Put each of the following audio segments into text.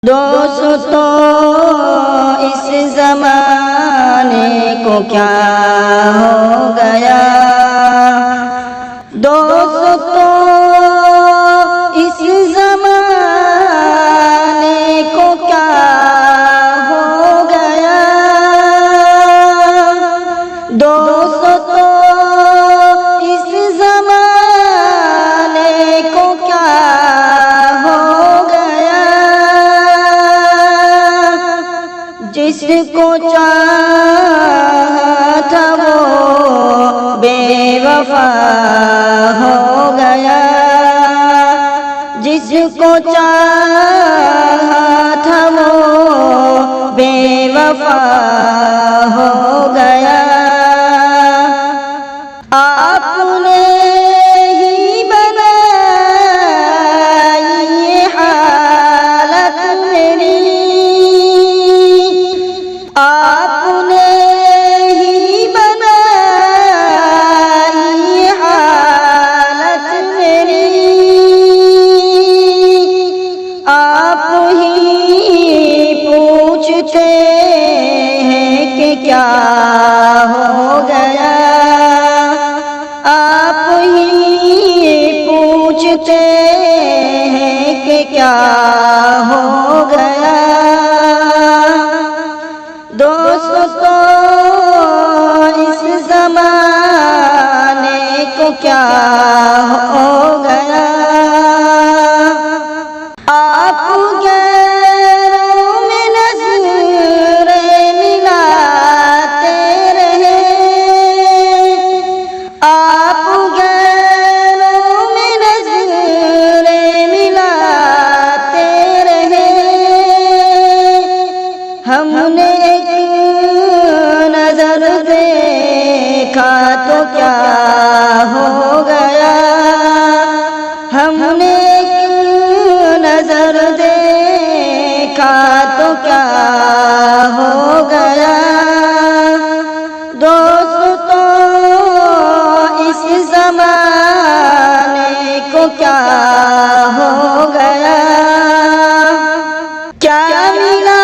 دوستو اس زمانے کو کیا ہو گیا، دوستو اس زمانے کو کیا ہو گیا، دوستو اس زمانے کو کیا ہو گیا، جس کو چاہا تھا وہ بے وفا ہو گیا، جس کو چاہا تھا وہ بے وفا ہو گیا، آپ نے ہی بنائی یہ حالت میری، آپ نے ہی بنائی یہ حالت میری، آپ ہی پوچھتے ہیں کہ کیا ہو گیا، آپ ہی پوچھتے ہیں کہ کیا ہو گیا، دوستو اس زمانے کو کیا ہو گیا، آپ غیروں میں نظریں ملاتے رہے، آپ غیروں میں نظریں ملاتے رہے، ہم نے ایک نظر دیکھا تو کیا ہو گیا، ہم نے ایک نظر دیکھا تو کیا ہو گیا، دوستو اس زمانے کو کیا ہو گیا، کیا ملا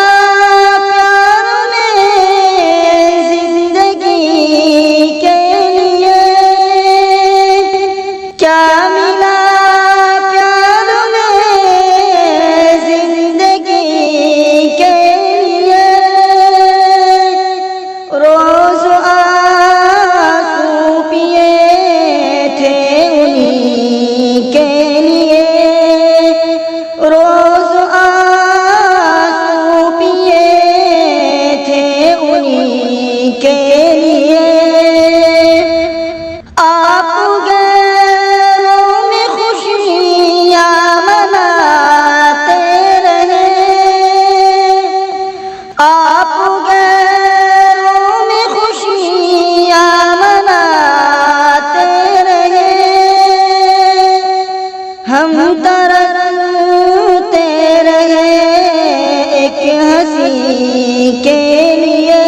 پیار میں زندگی کے لیے، کیا ملا پیار میں زندگی کے لیے، روز آنسو پیے تھے انہی کے لیے، روز آنسو پیے تھے انہی کے لیے، آپ غیروں میں خوشیاں مناتے رہے، آپ غیروں میں خوشیاں مناتے رہے، ہم ترستے رہے ایک ہنسی کے لیے،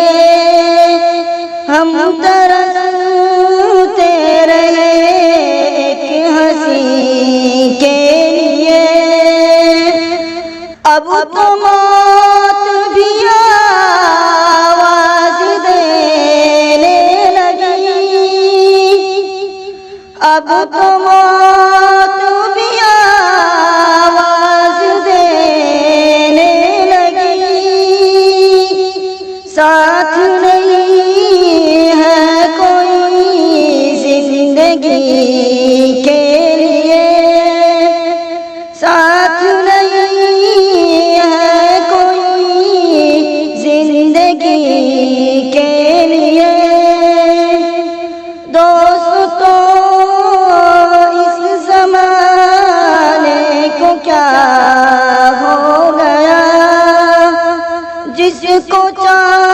ہم ترستے رہے ایک ہنسی کے لیے، اب تو موت بھی آواز دینے لگی، اب تو موت بھی آواز دینے لگی، ساتھ نہیں ہے کوئی زندگی کے لیے، ساتھ نہیں ہے کوئی زندگی کے لیے، دوستو اس زمانے کو کیا ہو گیا، جس کو چاہا